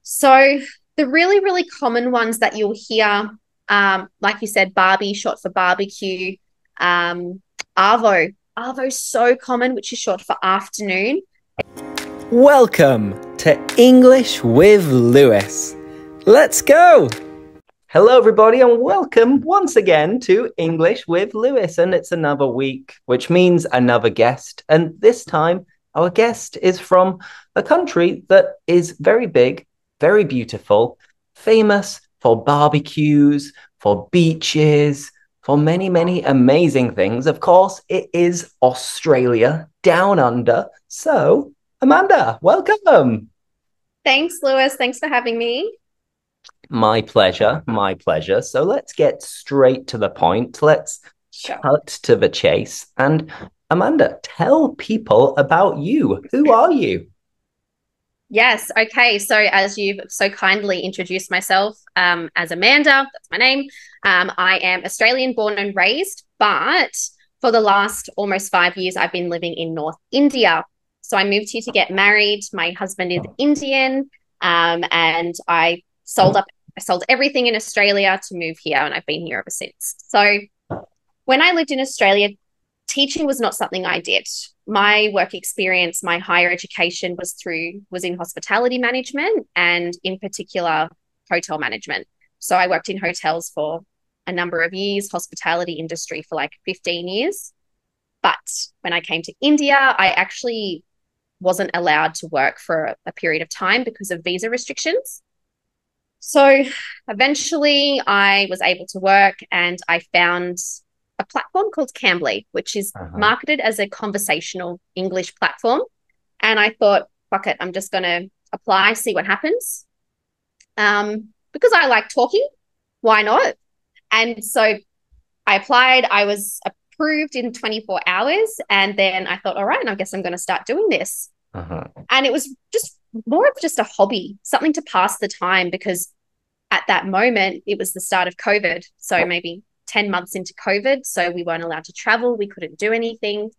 So the really, really common ones that you'll hear, like you said, Barbie, short for barbecue, um, Arvo. Arvo's so common, which is short for afternoon. Welcome to English with Lewis. Let's go! Hello, everybody, and welcome once again to English with Lewis. And it's another week, which means another guest. And this time, our guest is from a country that is very big, very beautiful, famous for barbecues, for beaches, for many, many amazing things. Of course, it is Australia, down under. So, Amanda, welcome. Thanks, Lewis. Thanks for having me. My pleasure. My pleasure. So let's get straight to the point. Let's Sure. cut to the chase. And Amanda, tell people about you. Who are you? Yes. Okay. So, as you've so kindly introduced myself, as Amanda, that's my name. I am Australian born and raised, but for the last almost 5 years, I've been living in North India. So, I moved here to get married. My husband is Indian, and I sold everything in Australia to move here, and I've been here ever since. So, when I lived in Australia, teaching was not something I did. My work experience, my higher education was in hospitality management and in particular hotel management. So I worked in hotels for a number of years, hospitality industry for like 15 years. But when I came to India, I actually wasn't allowed to work for a period of time because of visa restrictions. So eventually I was able to work and I found a platform called Cambly, which is Uh-huh. marketed as a conversational English platform. And I thought, fuck it, I'm just going to apply, see what happens. Because I like talking, why not? And so I applied, I was approved in 24 hours. And then I thought, all right, I guess I'm going to start doing this. Uh-huh. And it was just more of just a hobby, something to pass the time because at that moment it was the start of COVID. So maybe 10 months into COVID. So we weren't allowed to travel. We couldn't do anything.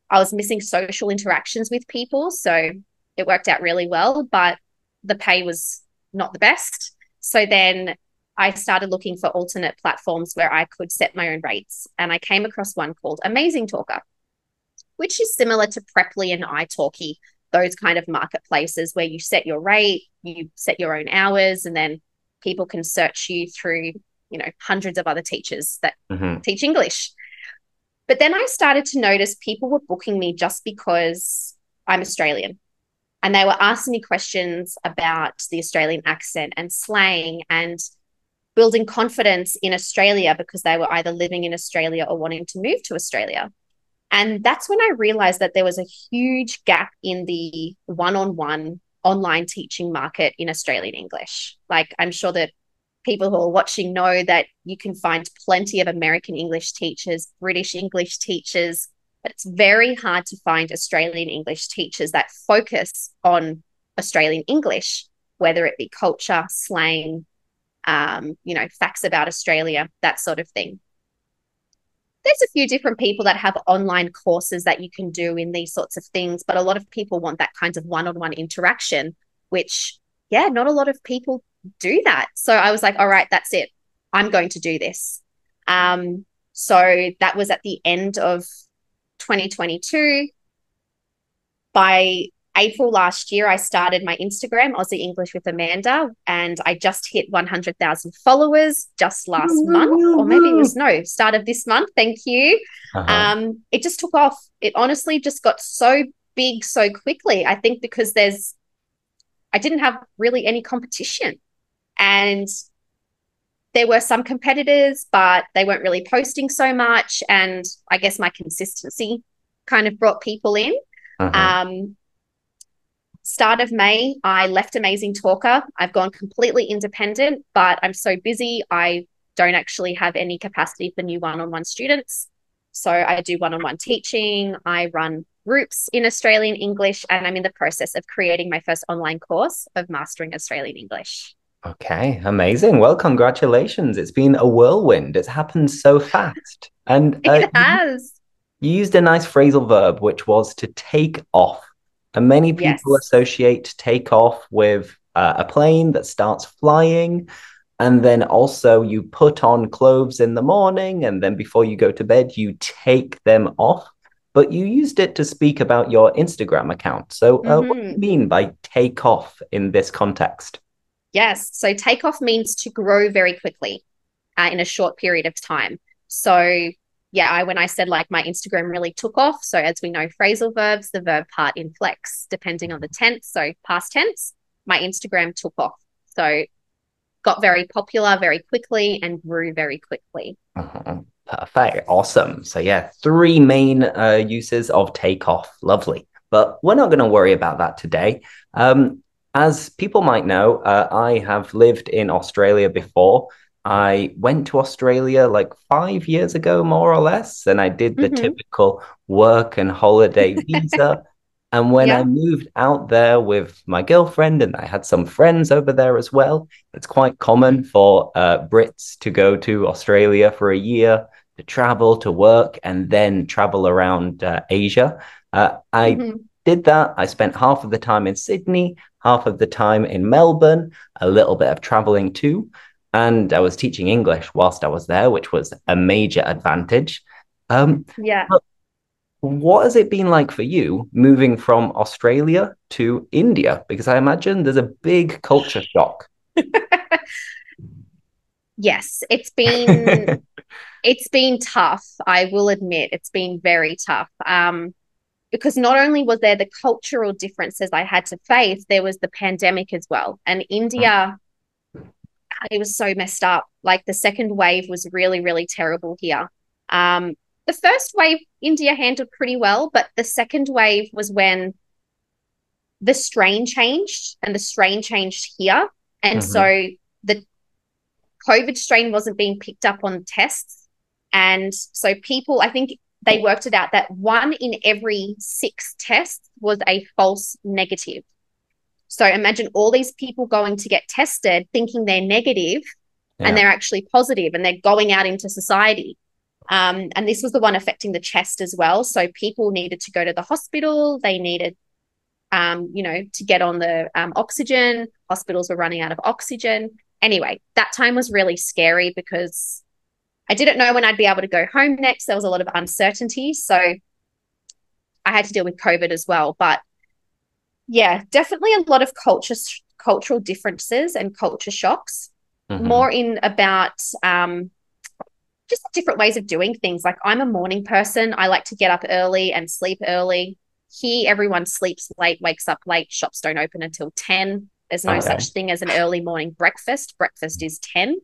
I was missing social interactions with people. So it worked out really well, but the pay was not the best. So then I started looking for alternate platforms where I could set my own rates. And I came across one called Amazing Talker, which is similar to Preply and italki, those kind of marketplaces where you set your rate, you set your own hours, and then people can search you through, hundreds of other teachers that Mm-hmm. teach English. But then I started to notice people were booking me just because I'm Australian. And they were asking me questions about the Australian accent and slang and building confidence in Australia because they were either living in Australia or wanting to move to Australia. And that's when I realized that there was a huge gap in the one-on-one online teaching market in Australian English. Like, I'm sure that people who are watching know that you can find plenty of American English teachers, British English teachers, but it's very hard to find Australian English teachers that focus on Australian English, whether it be culture, slang, facts about Australia, that sort of thing. There's a few different people that have online courses that you can do in these sorts of things, but a lot of people want that kind of one-on-one interaction, which, yeah, not a lot of people do that. So I was like, all right, that's it. I'm going to do this. So that was at the end of 2022. By April last year, I started my Instagram, Aussie English with Amanda, and I just hit 100,000 followers just last month, or maybe it was start of this month. Thank you. Uh-huh. It just took off. It honestly just got so big so quickly. I think because I didn't have really any competition, and there were some competitors, but they weren't really posting so much. And I guess my consistency kind of brought people in. Uh-huh. Um, Start of May, I left Amazing Talker. I've gone completely independent, but I'm so busy. I don't actually have any capacity for new one-on-one students. So I do one-on-one teaching. I run groups in Australian English, and I'm in the process of creating my first online course of mastering Australian English. Okay, amazing. Well, congratulations. It's been a whirlwind. It's happened so fast. And It has. you used a nice phrasal verb, which was to take off. And many people Yes. associate take off with a plane that starts flying. And then also you put on clothes in the morning, and then before you go to bed, you take them off. But you used it to speak about your Instagram account. So what do you mean by take off in this context? Yes. So take off means to grow very quickly in a short period of time. So yeah, when I said like my Instagram really took off. So as we know, phrasal verbs, the verb part inflects depending on the tense. So past tense, my Instagram took off. So got very popular very quickly and grew very quickly. Perfect. Awesome. So yeah, three main uses of takeoff. Lovely. But we're not going to worry about that today. As people might know, I have lived in Australia before. I went to Australia like 5 years ago, more or less, and I did the typical work and holiday visa. And when I moved out there with my girlfriend, and I had some friends over there as well, it's quite common for Brits to go to Australia for a year, to travel, to work, and then travel around Asia. I did that. I spent half of the time in Sydney, half of the time in Melbourne, a little bit of traveling too. And I was teaching English whilst I was there, which was a major advantage. Yeah. What has it been like for you moving from Australia to India? Because I imagine there's a big culture shock. Yes, it's been tough. I will admit it's been very tough. Because not only was there the cultural differences I had to face, there was the pandemic as well. And India, it was so messed up. Like the second wave was really, really terrible here. The first wave, India handled pretty well, but the second wave was when the strain changed and the strain changed here. And so the COVID strain wasn't being picked up on tests. And so people, I think they worked it out that 1 in every 6 tests was a false negative. So imagine all these people going to get tested thinking they're negative and they're actually positive and they're going out into society. And this was the one affecting the chest as well. So people needed to go to the hospital. They needed, to get on the oxygen. Hospitals were running out of oxygen. Anyway, that time was really scary because I didn't know when I'd be able to go home next. There was a lot of uncertainty. So I had to deal with COVID as well. But yeah, definitely a lot of cultural differences and culture shocks, more in about just different ways of doing things. Like I'm a morning person. I like to get up early and sleep early. Here, everyone sleeps late, wakes up late. Shops don't open until 10. There's no such thing as an early morning breakfast. Breakfast is 10.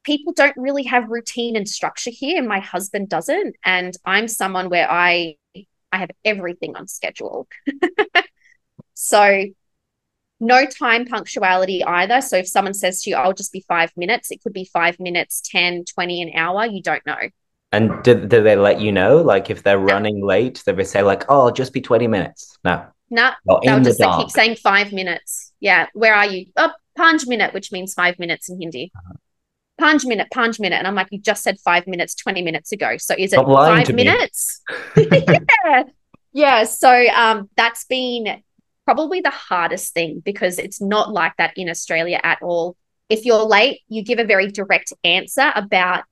People don't really have routine and structure here, and my husband doesn't. And I'm someone where I have everything on schedule. So no time punctuality either. So if someone says to you, I'll just be 5 minutes, it could be 5 minutes, 10, 20, an hour. You don't know. And do they let you know? Like if they're running late, they say like, oh, I'll just be 20 minutes. No. No, they'll just keep saying 5 minutes. Yeah. Where are you? Oh, Panj minute, which means 5 minutes in Hindi. Panj minute. And I'm like, you just said 5 minutes 20 minutes ago. So is it 5 minutes? Yeah. Yeah. So that's been probably the hardest thing because it's not like that in Australia at all. If you're late, you give a very direct answer about,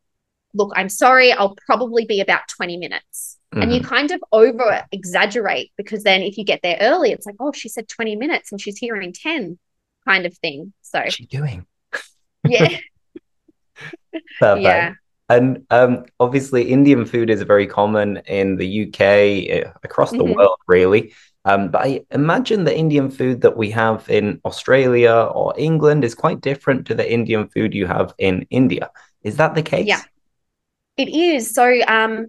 look, I'm sorry, I'll probably be about 20 minutes. And you kind of over exaggerate because then if you get there early, it's like, oh, she said 20 minutes and she's here in 10 kind of thing. So what's she doing? Yeah. Perfect. Yeah. And obviously Indian food is very common in the UK, across the world, really. But I imagine the Indian food that we have in Australia or England is quite different to the Indian food you have in India. Is that the case? Yeah, it is. So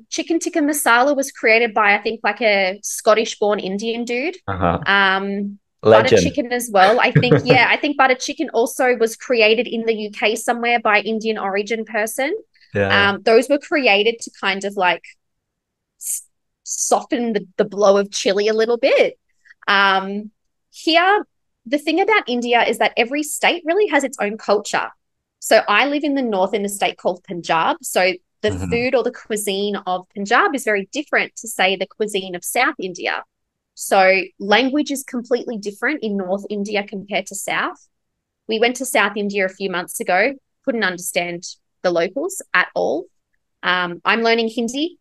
chicken tikka masala was created by, I think, like a Scottish-born Indian dude. Butter chicken as well. I think, I think butter chicken also was created in the UK somewhere by Indian origin person. Yeah. Those were created to kind of like soften the blow of chili a little bit. Here, the thing about India is that every state really has its own culture. So I live in the north in a state called Punjab. So the food or the cuisine of Punjab is very different to, say, the cuisine of South India. So language is completely different in North India compared to South. We went to South India a few months ago, couldn't understand the locals at all. I'm learning Hindi,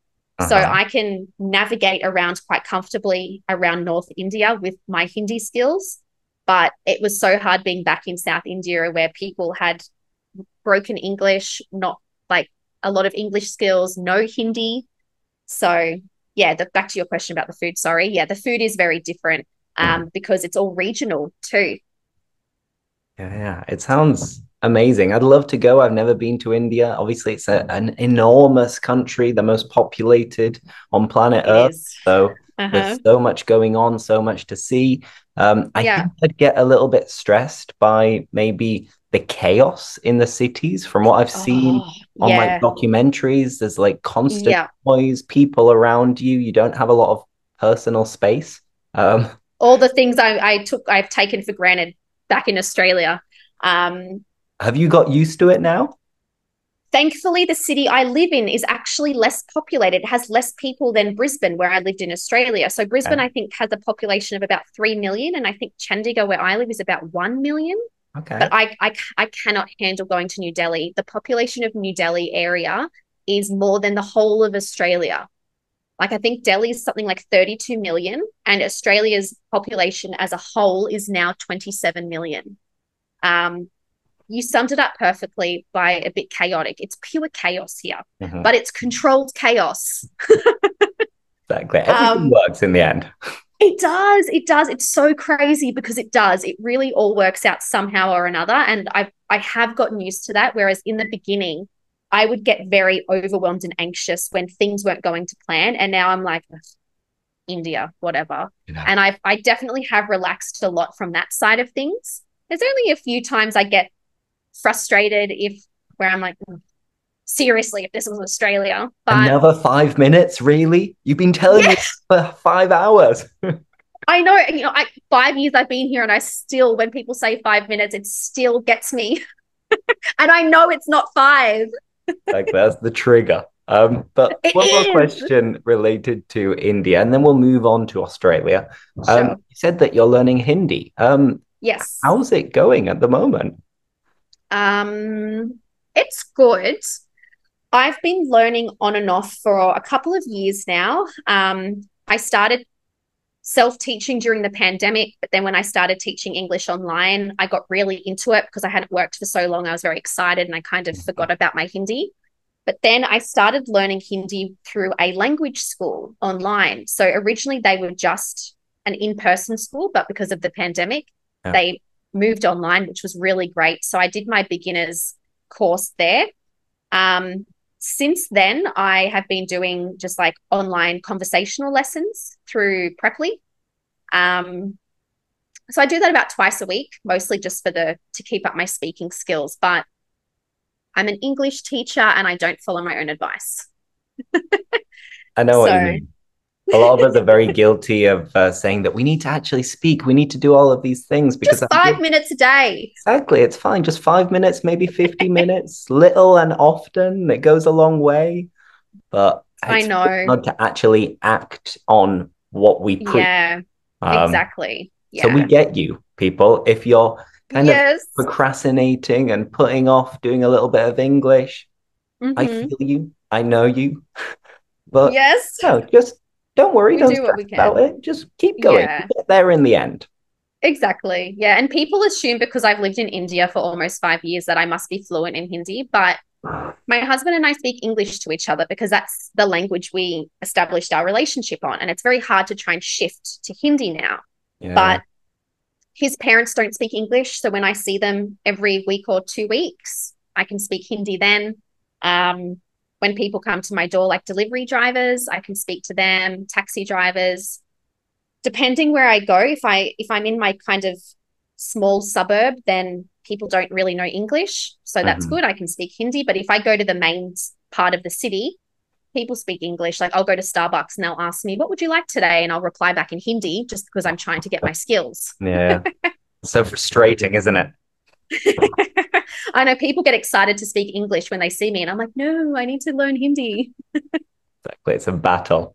so Uh-huh. I can navigate around quite comfortably around North India with my Hindi skills. But it was so hard being back in South India where people had broken English, not like a lot of English skills, no Hindi. So yeah, back to your question about the food. Sorry, yeah, the food is very different Mhm. because it's all regional too. Yeah, it sounds amazing. I'd love to go. I've never been to India. Obviously, it's an enormous country, the most populated on planet It Earth. is. So Uh-huh. there's so much going on, so much to see. I Yeah. think I'd get a little bit stressed by maybe the chaos in the cities. From what I've seen Oh, on like yeah. documentaries, there's like constant Yeah. noise, people around you. You don't have a lot of personal space. Um, All the things I've taken for granted back in Australia. Um, have you got used to it now? Thankfully, the city I live in is actually less populated. It has less people than Brisbane, where I lived in Australia. So Brisbane, Okay. I think, has a population of about 3 million, and I think Chandigarh, where I live, is about 1 million. But Okay. I cannot handle going to New Delhi. The population of New Delhi area is more than the whole of Australia. Like I think Delhi is something like 32 million, and Australia's population as a whole is now 27 million. Um, you summed it up perfectly by a bit chaotic. It's pure chaos here, Mhm. but it's controlled chaos. Exactly. Everything Um, works in the end. it does. It does. It's so crazy because it does. It really all works out somehow or another. And I have gotten used to that. Whereas in the beginning, I would get very overwhelmed and anxious when things weren't going to plan. And now I'm like, India, whatever. Yeah. And I definitely have relaxed a lot from that side of things. There's only a few times I get frustrated if where I'm like, seriously, if this was Australia. But Another 5 minutes, really? You've been telling me yeah, for 5 hours. I know, 5 years I've been here and I still, when people say 5 minutes, it still gets me. And I know it's not five. Like that's the trigger. But It one more is. question related to India, and then we'll move on to Australia. Sure. You said that you're learning Hindi. Yes. How's it going at the moment? It's good. I've been learning on and off for a couple of years now. I started self-teaching during the pandemic, but then when I started teaching English online, I got really into it because I hadn't worked for so long. I was very excited and I kind of forgot about my Hindi. But then I started learning Hindi through a language school online. So originally they were just an in-person school, but because of the pandemic, Yeah. they moved online, which was really great. So I did my beginners course there. Um, since then, I have been doing just like online conversational lessons through Preply. Um, so I do that about twice a week, mostly just for the to keep up my speaking skills. But I'm an English teacher and I don't follow my own advice. I know what you So mean. A lot of us are very guilty of saying that we need to actually speak. We need to do all of these things because just I feel 5 minutes a day. exactly it's fine. Just 5 minutes, maybe 50 minutes, little and often. It goes a long way. But I it's really know. hard to actually act on what we preach. Yeah, Um, exactly. so we Yeah. get you, people. If you're kind of Yes. procrastinating and putting off doing a little bit of English, I Mm-hmm. feel you. I know you. But Yes. no, just don't worry. We Don't do what stress we about can. it. Just keep going. Yeah. You get there in the end. Exactly. Yeah. And people assume because I've lived in India for almost 5 years that I must be fluent in Hindi. But my husband and I speak English to each other because that's the language we established our relationship on. And it's very hard to try and shift to Hindi now. Yeah. But his parents don't speak English. So when I see them every week or 2 weeks, I can speak Hindi then. Um, when people come to my door, like delivery drivers, I can speak to them, taxi drivers. Depending where I go, if I'm in my kind of small suburb, then people don't really know English. So that's Mhm. good. I can speak Hindi. But if I go to the main part of the city, people speak English. Like I'll go to Starbucks and they'll ask me, what would you like today? And I'll reply back in Hindi just because I'm trying to get my skills. Yeah. So frustrating, isn't it? I know people get excited to speak English when they see me, and I'm like, no, I need to learn Hindi. Exactly. It's a battle.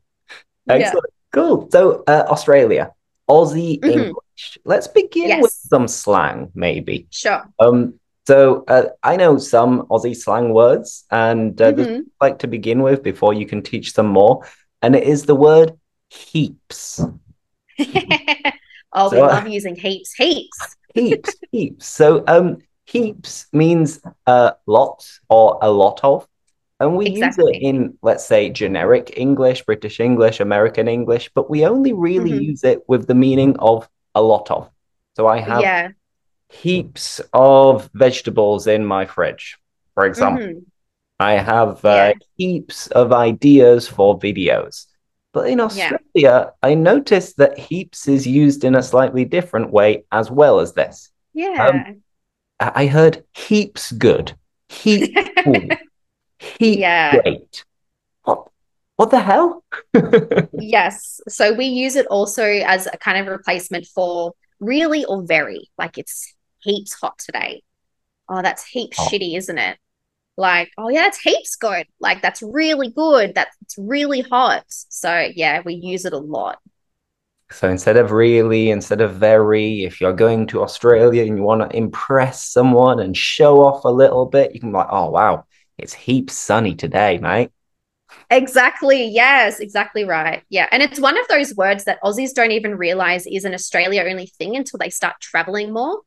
Yeah. Excellent. Cool. So, Australia, Aussie Hmm. English. Let's begin with Yes, some slang, maybe. sure. I know some Aussie slang words, and this Hmm. I'd like to begin with before you can teach some more, and it is the word heaps. Oh, we So, love using heaps, heaps. heaps. So, heaps means lots or a lot of. And we use it Exactly. in, let's say, generic English, British English, American English, but we only really Hmm. use it with the meaning of a lot of. So I have Yeah. heaps of vegetables in my fridge, for example. Hmm. I have Yeah. heaps of ideas for videos. But in Yeah. Australia, I noticed that heaps is used in a slightly different way as well as this. Um, Yeah. I heard heaps good, heap cool, heap Yeah. great. What? What the hell? Yes. So we use it also as a kind of replacement for really or very. Like it's heaps hot today. Oh, that's heaps Oh, shitty, isn't it? Like, oh yeah, it's heaps good. Like that's really good. That's it's really hot. So yeah, we use it a lot. so instead of really, instead of very, if you're going to Australia and you want to impress someone and show off a little bit, you can be like, oh wow, it's heaps sunny today, mate. Exactly. Yes, exactly right. Yeah. And it's one of those words that Aussies don't even realize is an Australia only thing until they start traveling more.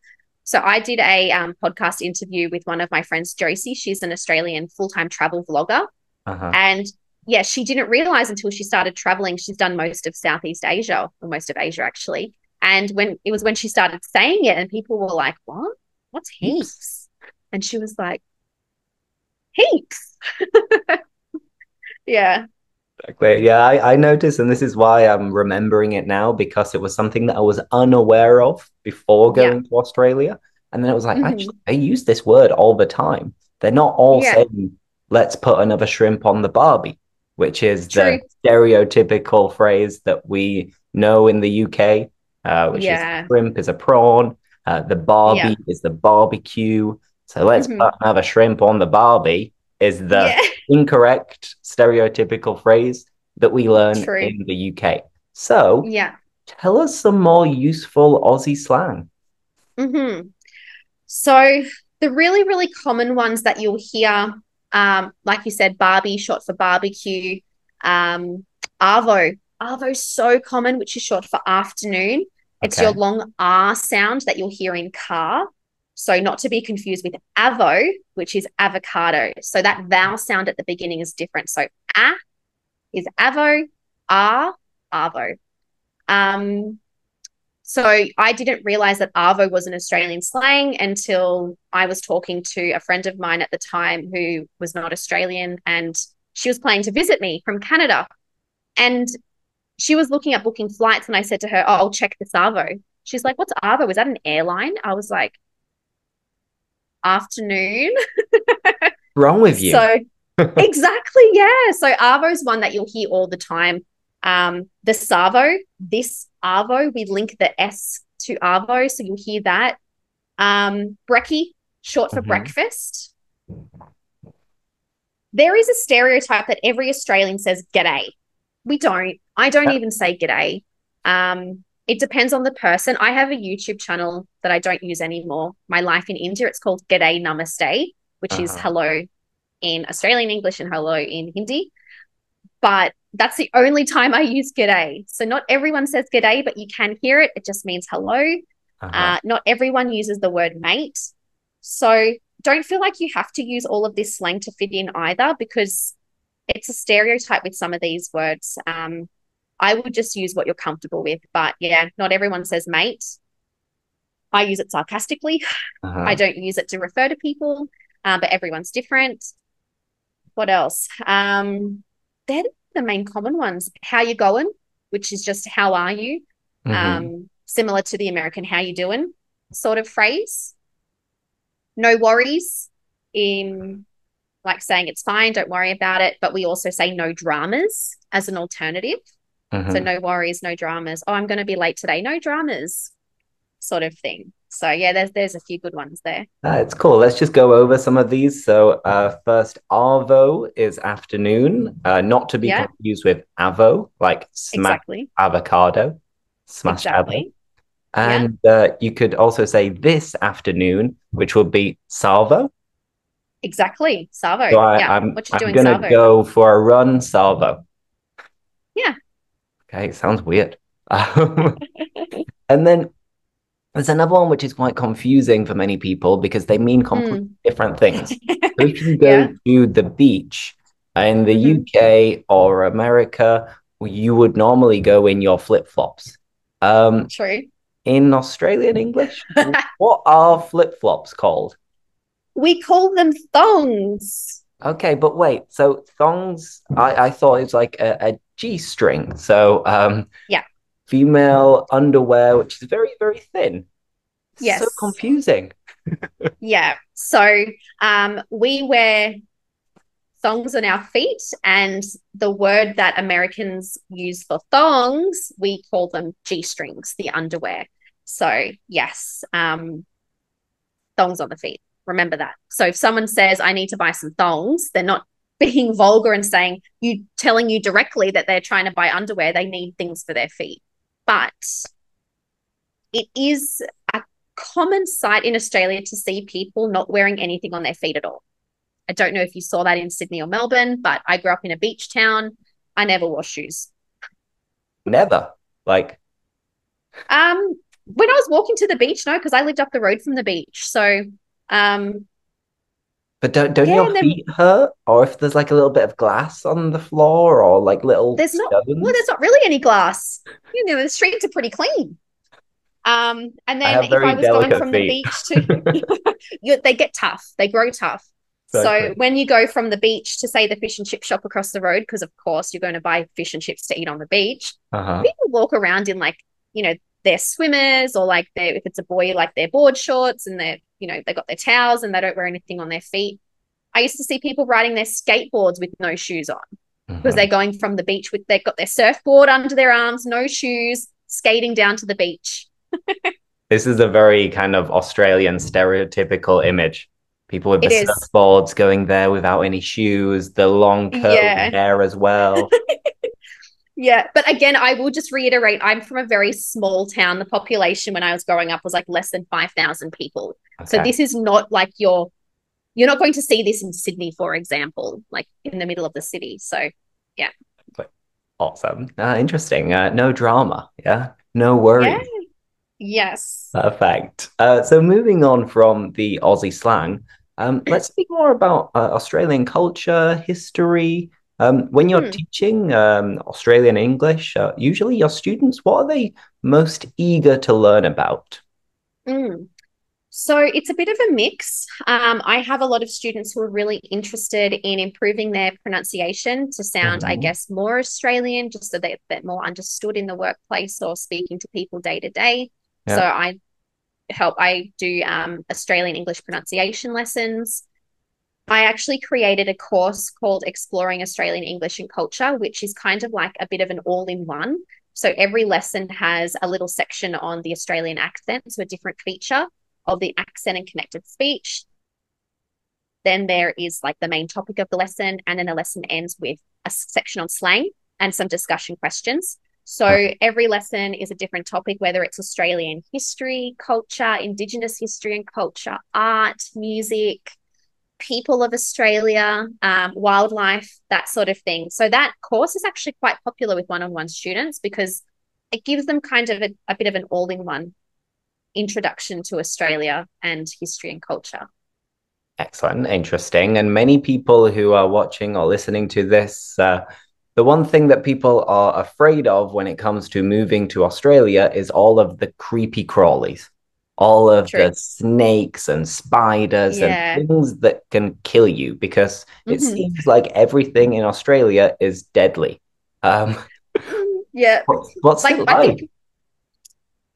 So I did a podcast interview with one of my friends, Josie. She's an Australian full-time travel vlogger. Uh-huh. And yeah, she didn't realize until she started traveling. She's done most of Southeast Asia, or most of Asia actually. And when she started saying it, and people were like, "What? What's Heaps. heaps?" And she was like, "Heaps." Yeah, Exactly. Yeah, I noticed, and this is why I'm remembering it now because it was something that I was unaware of before yeah, going to Australia. And then it was like, hmm, actually, they use this word all the time. They're not all yeah. saying, let's put another shrimp on the barbie, which is the True. stereotypical phrase that we know in the UK, which is Yeah, shrimp is a prawn, the yeah, barbie is the barbecue. So let's hmm, put another shrimp on the barbie is the yeah. incorrect stereotypical phrase that we learn True. in the UK. So Yeah. tell us some more useful Aussie slang. Hmm. So the really, really common ones that you'll hear, like you said, Barbie, short for barbecue, um, Arvo. Arvo's so common, which is short for afternoon. It's your Okay. long R sound that you'll hear in car. So not to be confused with avo, which is avocado. So that vowel sound at the beginning is different. So a is avo, R, arvo. Um, so I didn't realize that Arvo was an Australian slang until I was talking to a friend of mine at the time who was not Australian, and she was planning to visit me from Canada. And she was looking at booking flights, and I said to her, "Oh, I'll check this Arvo." She's like, "What's Arvo? Is that an airline?" I was like, "Afternoon." Wrong with you? So exactly, yeah. So Arvo is one that you'll hear all the time. The Savo, this Arvo, we link the S to Arvo, so you'll hear that. Brekkie, short for Mhm. breakfast. There is a stereotype that every Australian says g'day. We don't. I don't Yeah. even say g'day. It depends on the person. I have a YouTube channel that I don't use anymore. My Life in India. It's called G'day Namaste, which is Uh-huh. hello in Australian English and hello in Hindi. But that's the only time I use g'day. So not everyone says g'day, but you can hear it. It just means hello. Uh-huh. Not everyone uses the word mate. So don't feel like you have to use all of this slang to fit in either, because it's a stereotype with some of these words. I would just use what you're comfortable with. But yeah, not everyone says mate. I use it sarcastically. I Uh-huh. don't use it to refer to people, but everyone's different. What else? They're the main common ones. How you going? Which is just how are you? Hmm. Similar to the American how you doing sort of phrase. No worries in like saying it's fine, don't worry about it. But we also say no dramas as an alternative. So Hmm. no worries, no dramas. Oh, I'm going to be late today. No dramas, sort of thing. So yeah, there's a few good ones there. It's cool. Let's just go over some of these. So, first, arvo is afternoon, not to be Yeah, confused with avo, like smashed exactly. avocado, smashed avo. Exactly. Yeah, And you could also say this afternoon, which would be salvo. exactly. So Savo. Yeah. What you I'm doing, gonna Savo? go for a run, salvo. Yeah. Okay, sounds weird. And then there's another one which is quite confusing for many people because they mean completely Mm. different things. So if you go Yeah. to the beach in the Hmm. UK or America, you would normally go in your flip-flops. Um, True. in Australian English, what are flip-flops called? We call them thongs. Okay, but wait. So thongs, I thought it was like a G-string. So Yeah. female underwear, which is very, very thin. So Yes. confusing. Yeah. So we wear thongs on our feet, and the word that Americans use for thongs, we call them G-strings, the underwear. So yes, thongs on the feet. Remember that. So if someone says, I need to buy some thongs, they're not being vulgar and saying you telling you directly that they're trying to buy underwear. They need things for their feet. But it is a common sight in Australia to see people not wearing anything on their feet at all. I don't know if you saw that in Sydney or Melbourne, but I grew up in a beach town. I never wore shoes. Never. Like, When I was walking to the beach, no, because I lived up the road from the beach. So, but don't yeah, your and then feet hurt? Or if there's like a little bit of glass on the floor or like little there's stones? not really any glass. You know, the streets are pretty clean. And I then have if very I was going delicate from the feet. beach to, they get tough. They grow tough. So Exactly. when you go from the beach to say the fish and chip shop across the road, because of course you're going to buy fish and chips to eat on the beach, Uh-huh. people walk around in like, you know, their swimmers or like their, if it's a boy, like their board shorts and they're, you know, they got their towels and they don't wear anything on their feet. I used to see people riding their skateboards with no shoes on because they're Hmm. going from the beach with, they've got their surfboard under their arms, no shoes, skating down to the beach. This is a very kind of Australian stereotypical image. People with the It is. surfboards going there without any shoes, the long curly Yeah. hair as well. Yeah. But again, I will just reiterate I'm from a very small town. The population when I was growing up was like less than 5,000 people. So Okay. this is not like you're not going to see this in Sydney, for example, like in the middle of the city. So yeah. Awesome. Interesting. No drama. Yeah. No Yeah. worries. Yes. Perfect. So moving on from the Aussie slang, let's speak more about Australian culture, history. When you're Hmm. teaching Australian English, usually your students, what are they most eager to learn about? Mm. So it's a bit of a mix. I have a lot of students who are really interested in improving their pronunciation to sound, I Mhm. guess, more Australian, just so they're more understood in the workplace or speaking to people day to day. So Yeah. I do Australian English pronunciation lessons. I actually created a course called Exploring Australian English and Culture, which is kind of like a bit of an all in one. So every lesson has a little section on the Australian accent, so a different feature of the accent and connected speech. Then there is like the main topic of the lesson, and then the lesson ends with a section on slang and some discussion questions. So every lesson is a different topic, whether it's Australian history, culture, Indigenous history and culture, art, music, people of Australia, wildlife, that sort of thing. So that course is actually quite popular with one-on-one students because it gives them kind of a bit of an all-in-one introduction to Australia and history and culture. Excellent, interesting. And many people who are watching or listening to this, the one thing that people are afraid of when it comes to moving to Australia is all of the creepy crawlies, all of True. the snakes and spiders and Yeah. things that can kill you, because it Mm-hmm. seems like everything in Australia is deadly. Um, Yeah. what's Like it like?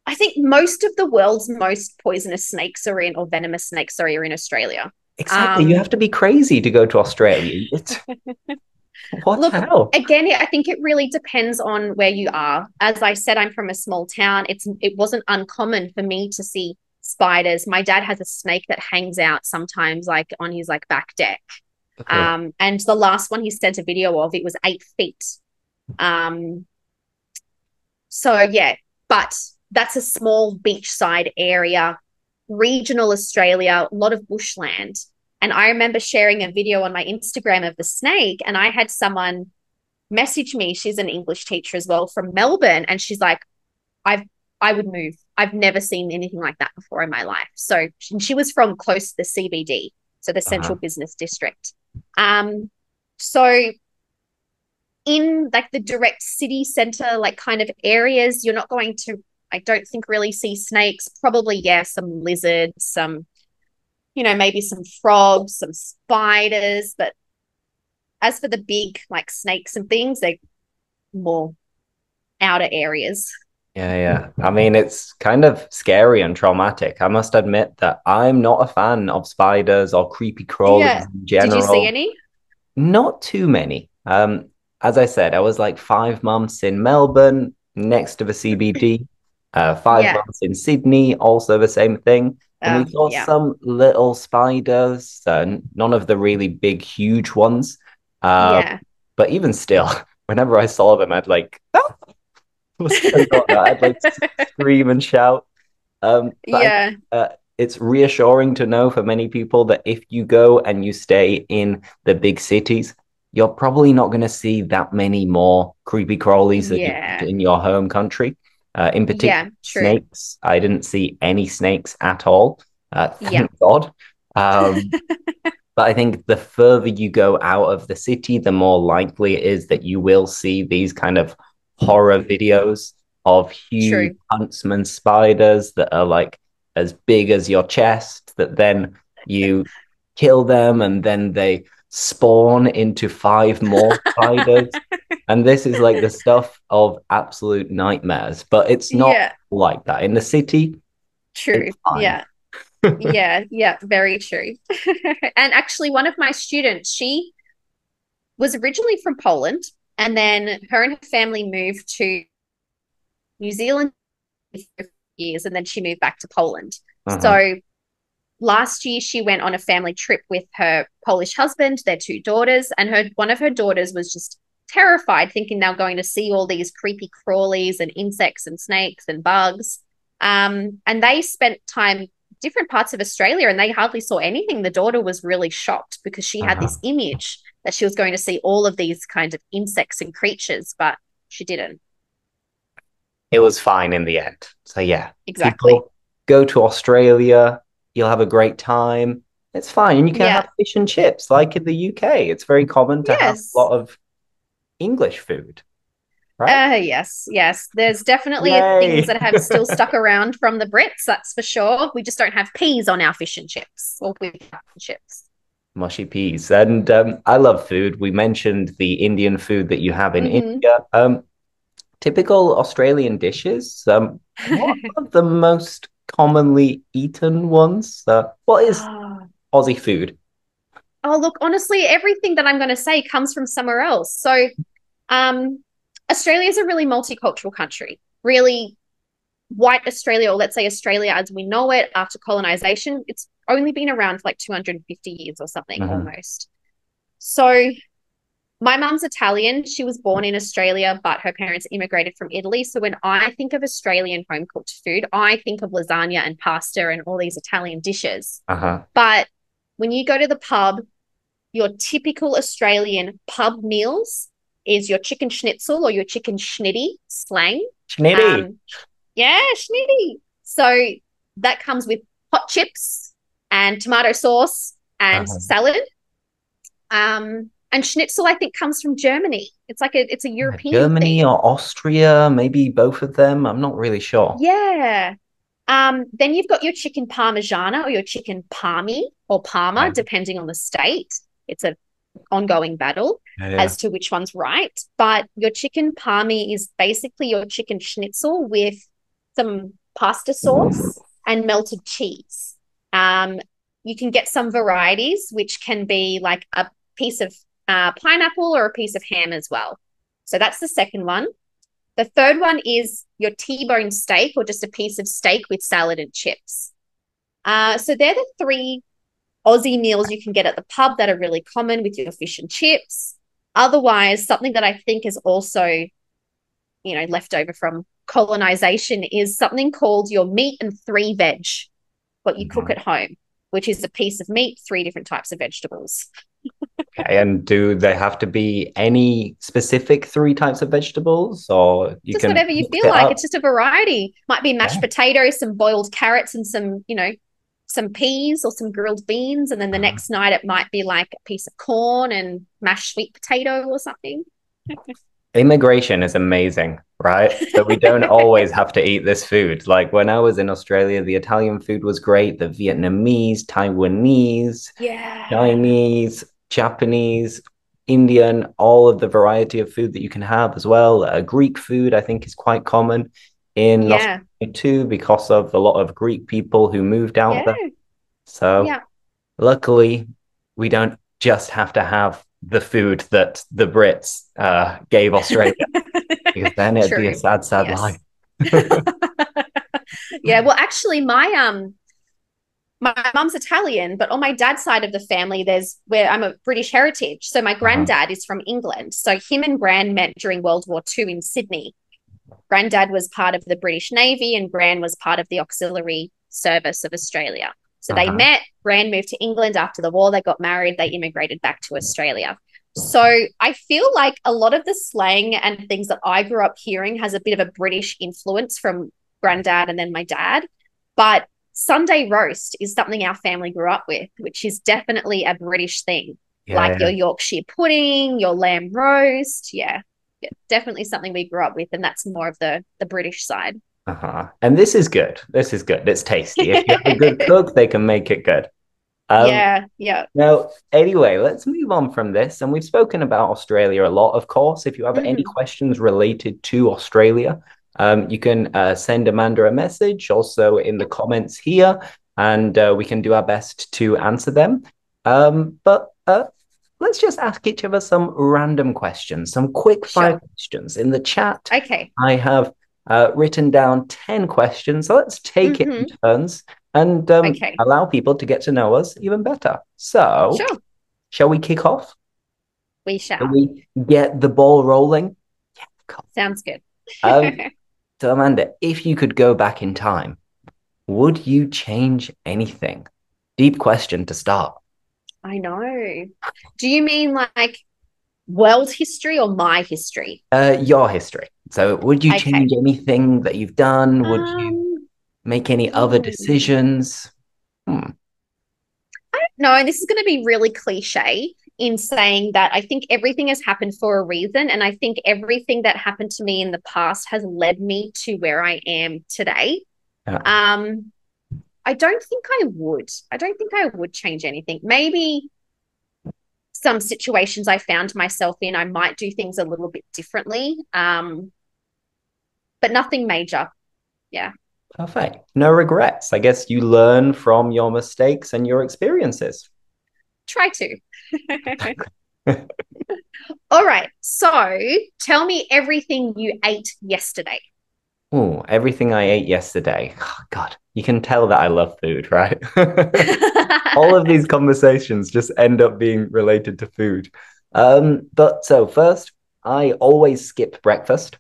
I think most of the world's most poisonous snakes are in, or venomous snakes, sorry, are in Australia. Exactly. You Um, have to be crazy to go to Australia. It's what the Look, hell? again, I think it really depends on where you are. As I said, I'm from a small town. It wasn't uncommon for me to see spiders. My dad has a snake that hangs out sometimes, like on his like back deck. Okay. And the last one he sent a video of, it was 8 feet. Um, so yeah, but that's a small beachside area, regional Australia, a lot of bushland. And I remember sharing a video on my Instagram of the snake, and I had someone message me. She's an English teacher as well from Melbourne, and she's like, I've I would move. I've never seen anything like that before in my life. So she was from close to the CBD, so the Uh-huh. Central Business District. So in like the direct city center, like kind of areas, you're not going to, I don't think, really see snakes. Probably, yeah, some lizards, some, maybe some frogs, some spiders. But as for the big like snakes and things, they're more outer areas. Yeah, yeah. I mean, it's kind of scary and traumatic. I must admit that I'm not a fan of spiders or creepy crawlies Yeah. in Did you see general. any? Not too many. As I said, I was like 5 months in Melbourne, next to the CBD, five Yeah. months in Sydney, also the same thing. And we saw Yeah. some little spiders, none of the really big, huge ones. Uh, Yeah. but even still, whenever I saw them, I'd like, what's going on? I'd like scream and shout. But I Yeah. think it's reassuring to know for many people that if you go and you stay in the big cities, you're probably not going to see that many more creepy crawlies than you would Yeah. in your home country. In particular, Yeah. True. snakes. I didn't see any snakes at all. Yeah. Thank God. Um, but I think the further you go out of the city, the more likely it is that you will see these kind of horror videos of huge True. huntsman spiders that are like as big as your chest, that then you kill them and then they spawn into five more spiders. And this is like the stuff of absolute nightmares, but it's not Yeah. like that. In the city, True. it's fine. Yeah. Yeah. Yeah. Very true. And actually, one of my students, she was originally from Poland, and then her and her family moved to New Zealand for years, and then she moved back to Poland. Uh-huh. So last year she went on a family trip with her Polish husband, their two daughters, and her one of her daughters was just terrified, thinking they were going to see all these creepy crawlies and insects and snakes and bugs. And they spent time different parts of Australia and they hardly saw anything. The daughter was really shocked because she had Uh-huh. this image that she was going to see all of these kinds of insects and creatures, but she didn't. It was fine in the end. So yeah, Exactly. people go to Australia, you'll have a great time. It's fine. And you can have Yeah. fish and chips like in the UK. It's very common to have a Yes. lot of English food, right? Yes, yes. There's definitely things Yay. that have still stuck around from the Brits, that's for sure. We just don't have peas on our fish and chips or with chips. Mushy peas. And I love food. We mentioned the Indian food that you have in Hmm. India. Typical Australian dishes. What are the most commonly eaten ones? What is Oh, Aussie food? look, honestly, everything that I'm going to say comes from somewhere else. So, um, Australia is a really multicultural country. Really, white Australia, or let's say Australia as we know it after colonization, it's only been around for like 250 years or something Mhm. almost. So, my mum's Italian. She was born in Australia, but her parents immigrated from Italy. So when I think of Australian home cooked food, I think of lasagna and pasta and all these Italian dishes. Uh-huh. But when you go to the pub, your typical Australian pub meals is your chicken schnitzel or your chicken schnitty, slang. Schnitty. Um, yeah, schnitty. So that comes with hot chips and tomato sauce and Uh-huh. salad. And schnitzel, I think, comes from Germany. It's a Yeah, European Germany thing. or Austria, maybe both of them. I'm not really sure. Yeah. Then you've got your chicken parmigiana or your chicken palmy or parma, Okay. depending on the state. It's an ongoing battle Yeah, yeah. as to which one's right. But your chicken palmy is basically your chicken schnitzel with some pasta sauce and melted cheese. Um, you can get some varieties, which can be like a piece of pineapple or a piece of ham as well. So that's the second one. The third one is your T-bone steak or just a piece of steak with salad and chips. So they're the three Aussie meals you can get at the pub that are really common with your fish and chips. Otherwise, something that I think is also, left over from colonization is something called your meat and three veg, what you cook Mhm. at home, which is a piece of meat, three different types of vegetables. Okay, and do they have to be any specific three types of vegetables, or you Just can whatever you mix feel it like. It's up? just a variety. Might be mashed Yeah. potatoes, some boiled carrots, and some peas or some grilled beans. And then the Uh-huh. next night it might be like a piece of corn and mashed sweet potato or something. Immigration is amazing, right? So we don't always have to eat this food. Like when I was in Australia, the Italian food was great, the Vietnamese, Taiwanese, Yeah. Chinese, Japanese, Indian, all of the variety of food that you can have as well. Greek food, I think, is quite common in Yeah. Australia too, because of a lot of Greek people who moved out Yeah. there. So Yeah. luckily, we don't just have to have the food that the Brits gave Australia, because then it'd be a True. sad, sad life. Yes. Yeah. Well, actually, my mum's Italian, but on my dad's side of the family, there's where I'm a British heritage. So my Uh-huh. granddad is from England. So him and Gran met during World War II in Sydney. Granddad was part of the British Navy and Gran was part of the Auxiliary Service of Australia. So they Uh-huh. met. Gran moved to England after the war. They got married. They immigrated back to Australia. So I feel like a lot of the slang and things that I grew up hearing has a bit of a British influence from granddad and then my dad. But Sunday roast is something our family grew up with, which is definitely a British thing, like Yeah. your Yorkshire pudding, your lamb roast. Yeah, definitely something we grew up with, and that's more of the British side. Uh-huh. And this is good. This is good. It's tasty. If you have a good cook, they can make it good. Um, Yeah, yeah. Now, anyway, let's move on from this. And we've spoken about Australia a lot, of course. If you have any Hmm. questions related to Australia, you can send Amanda a message also in the Yep, comments here, and we can do our best to answer them. But let's just ask each other some random questions, some quick fire sure. questions. In the chat, Okay. I have written down 10 questions. So let's take it in Hmm. turns and Okay. allow people to get to know us even better. So, Sure. shall we kick off? We Shall shall. we get the ball rolling? Cool. Sounds good. Um, so, Amanda, if you could go back in time, would you change anything? Deep question to start. I know. Do you mean like world history or my history? Your history. So, would you Okay. change anything that you've done? Would you Um, make any other hmm. decisions? Hmm. No, this is going to be really cliche in saying that I think everything has happened for a reason. And I think everything that happened to me in the past has led me to where I am today. Yeah. Um, I don't think I would. I don't think I would change anything. Maybe some situations I found myself in, I might do things a little bit differently, but nothing major. Yeah, Perfect. No regrets. I guess you learn from your mistakes and your experiences. try to. All right. So tell me everything you ate yesterday. Oh, everything I ate yesterday. Oh, God, you can tell that I love food, right? All of these conversations just end up being related to food. But so first, I always skip breakfast.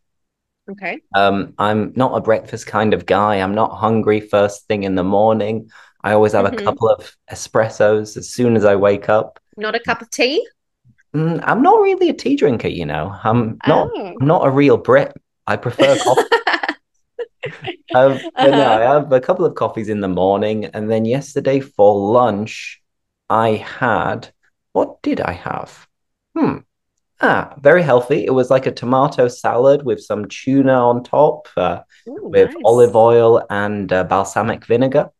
Okay. I'm not a breakfast kind of guy. I'm not hungry first thing in the morning. I always have a Hmm. couple of espressos as soon as I wake up. Not a cup of tea. I'm not really a tea drinker, you know. Oh. I'm not a real Brit. I prefer coffee. But no, I Uh-huh. have a couple of coffees in the morning, and then yesterday for lunch, I had what did I have? Hmm. Very healthy. It was like a tomato salad with some tuna on top, Oh, with nice. olive oil and balsamic vinegar,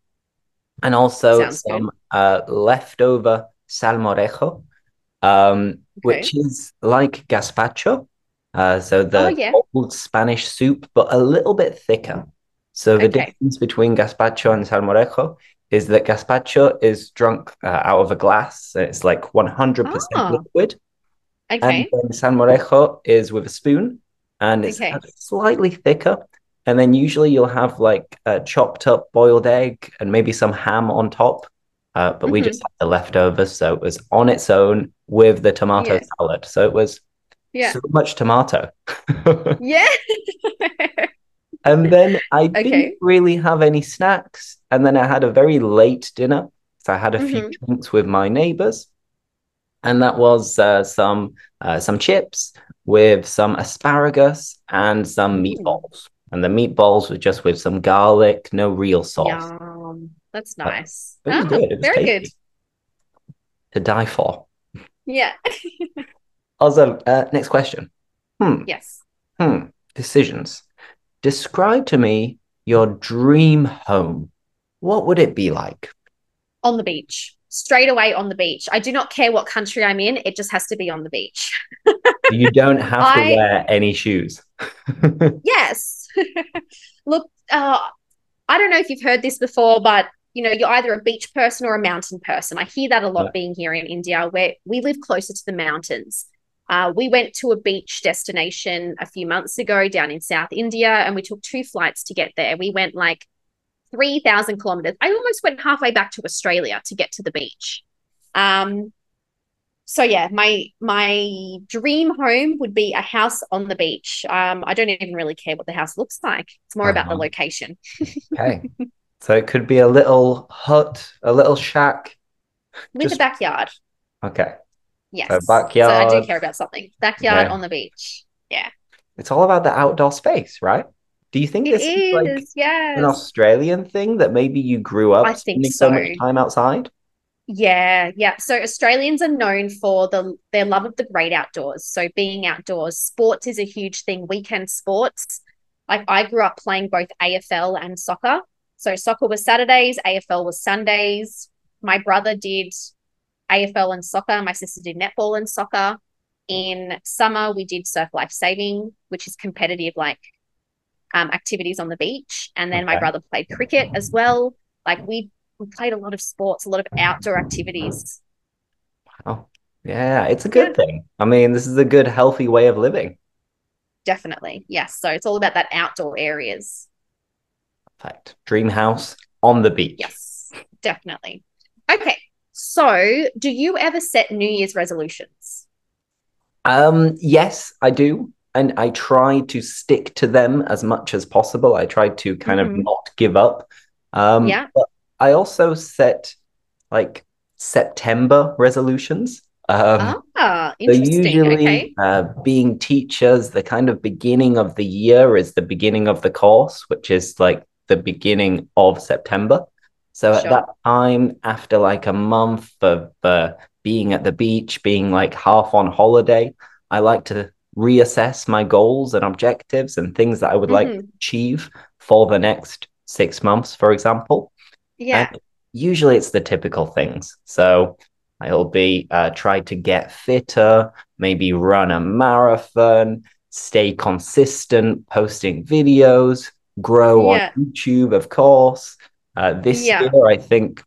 and also Sounds good. some leftover salmorejo, Okay. which is like gazpacho. So Oh, the yeah. old Spanish soup, but a little bit thicker. So the Okay. difference between gazpacho and salmorejo is that gazpacho is drunk out of a glass. It's like 100% Oh, liquid. And okay. then salmorejo is with a spoon and it's Okay. slightly thicker. And then usually you'll have like a chopped up boiled egg and maybe some ham on top. But we just Hmm. had the leftovers. So it was on its own with the tomato Yeah. salad. So it was Yeah. so much tomato. Yeah. And then I didn't Okay. really have any snacks. And then I had a very late dinner. So I had a few Hmm. drinks with my neighbors. And that was some chips with some asparagus and some Mm. meatballs. And the meatballs were just with some garlic, no real sauce. Yum. That's But nice. it was Ah, good. It was very good. tasty to die for. Yeah. Also, next question. Hmm. Yes. Hmm. Decisions. Describe to me your dream home. What would it be like? On the beach. Straight away on the beach. I do not care what country I'm in. It just has to be on the beach. You don't have to I, wear any shoes. yes. Look, I don't know if you've heard this before, but you're either a beach person or a mountain person. I hear that a lot Yeah. being here in India, where we live closer to the mountains. We went to a beach destination a few months ago down in South India, and we took two flights to get there. We went like 3,000 kilometers. I almost went halfway back to Australia to get to the beach. Um, so yeah, my dream home would be a house on the beach. I don't even really care what the house looks like. It's more about the Uh-huh. location Okay. So it could be a little hut, a little shack, with a just backyard. okay. So Yes. So I do backyard. care about something. Backyard Okay. on the beach. Yeah. It's all about the outdoor space, right? Do you think It this is like is. an Yes. Australian thing that maybe you grew I up think spending so so. much time outside? Yeah, yeah. So Australians are known for their love of the great outdoors. So being outdoors, sports is a huge thing. Weekend sports. Like I grew up playing both AFL and soccer. So soccer was Saturdays, AFL was Sundays. My brother did AFL and soccer. My sister did netball and soccer. In summer, we did surf life saving, which is competitive like activities on the beach. And then my Okay. brother played cricket as well. Like we played a lot of sports, a lot of outdoor activities. Oh, yeah, it's a Yeah, good thing. I mean, this is a good, healthy way of living. definitely. Yes. So it's all about that outdoor areas. Fact. Dream house on the beach. Yes, definitely. Okay. So do you ever set New Year's resolutions? Yes, I do. And I try to stick to them as much as possible. I try to kind of Mm-hmm. not give up. Yeah. But I also set like September resolutions. So Interesting. usually, Okay. being teachers, the kind of beginning of the year is the beginning of the course, which is like the beginning of September. So at that Sure. time, after like a month of being at the beach, being like half on holiday, I like to reassess my goals and objectives and things that I would like to Mm-hmm. achieve for the next 6 months, for example. And Yeah. usually it's the typical things. So I'll be try to get fitter, maybe run a marathon, stay consistent, posting videos, grow on Yeah. YouTube, of course. This year, Yeah. I think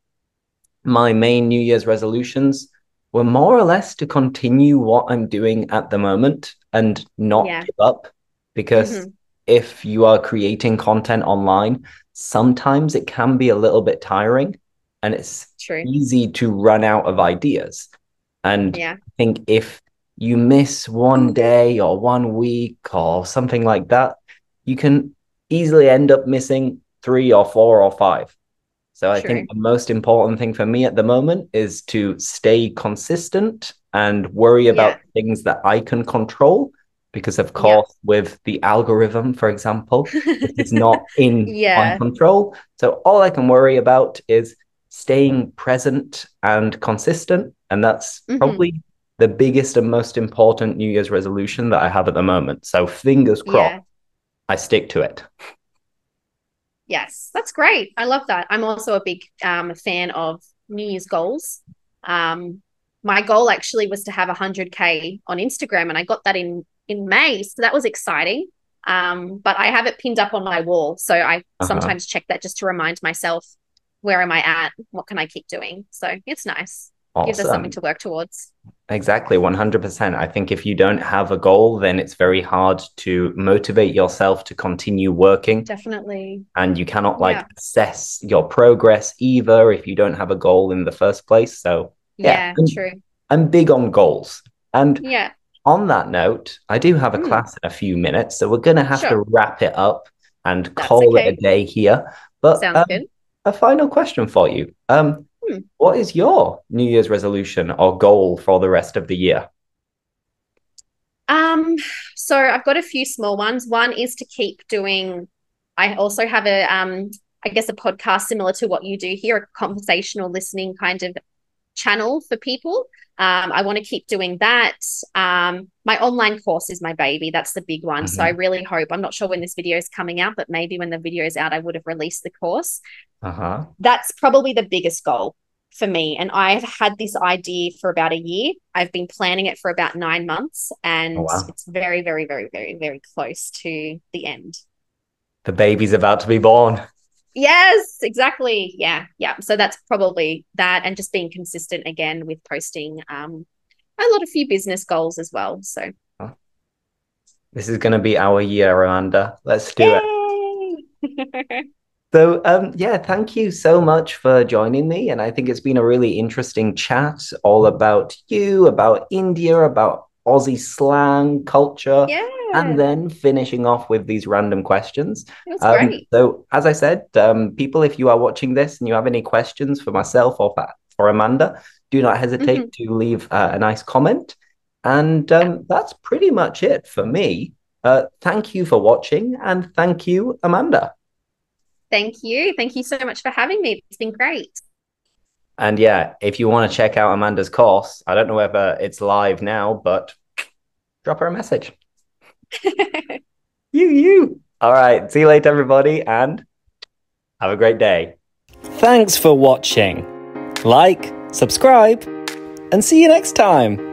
my main New Year's resolutions were more or less to continue what I'm doing at the moment and not Yeah. give up. Because Mm-hmm. if you are creating content online, sometimes it can be a little bit tiring and it's True. easy to run out of ideas. And Yeah. I think if you miss one day or one week or something like that, you can easily end up missing three or four or five. So I think True. the most important thing for me at the moment is to stay consistent and worry Yeah. about things that I can control. Because, of Yeah. course, with the algorithm, for example, this is not in my Yeah. control. So all I can worry about is staying present and consistent. And that's Hmm. probably the biggest and most important New Year's resolution that I have at the moment. So fingers crossed, Yeah. I stick to it. Yes. That's great. I love that. I'm also a big fan of New Year's goals. Um, my goal actually was to have 100K on Instagram, and I got that in May. So that was exciting. But I have it pinned up on my wall. So I Uh-huh. sometimes check that just to remind myself, where am I at? What can I keep doing? So it's nice. Gives us something Awesome. to work towards. Exactly, 100%. I think if you don't have a goal, then it's very hard to motivate yourself to continue working. Definitely. And you cannot Yeah. like assess your progress either if you don't have a goal in the first place. So, yeah, Yeah, true. I'm big on goals. And Yeah. on that note, I do have a Mm, class in a few minutes, so we're going to have to sure. wrap it up and That's call it a okay. day here. But Sounds good. a final question for you. Hmm. What is your New Year's resolution or goal for the rest of the year? Um, so I've got a few small ones. One is to keep doing, I also have I guess a podcast similar to what you do here, a conversational listening kind of channel for people. I want to keep doing that. My online course is my baby. That's the big one. So I Mm-hmm. really hope, I'm not sure when this video is coming out, but maybe when the video is out, I would have released the course. Uh-huh. That's probably the biggest goal for me. And I've had this idea for about a year. I've been planning it for about 9 months, Oh, and wow. it's very, very, very, very, very close to the end. The baby's about to be born. Yes, exactly. Yeah, yeah. So that's probably that, and just being consistent again with posting a few business goals as well. So This is going to be our year, Amanda. Let's do it. yay! So, yeah, thank you so much for joining me. And I think it's been a really interesting chat all about you, about India, about Aussie slang culture, and Yeah, then finishing off with these random questions. it was great. So, as I said, people, if you are watching this and you have any questions for myself or for Amanda, do not hesitate Mhm. to leave a nice comment. And Yeah. that's pretty much it for me. Thank you for watching, and thank you, Amanda. Thank you. Thank you so much for having me. It's been great. And yeah, if you want to check out Amanda's course, I don't know whether it's live now, but drop her a message. You. All right. See you later, everybody, and have a great day. Thanks for watching. Like, subscribe, and see you next time.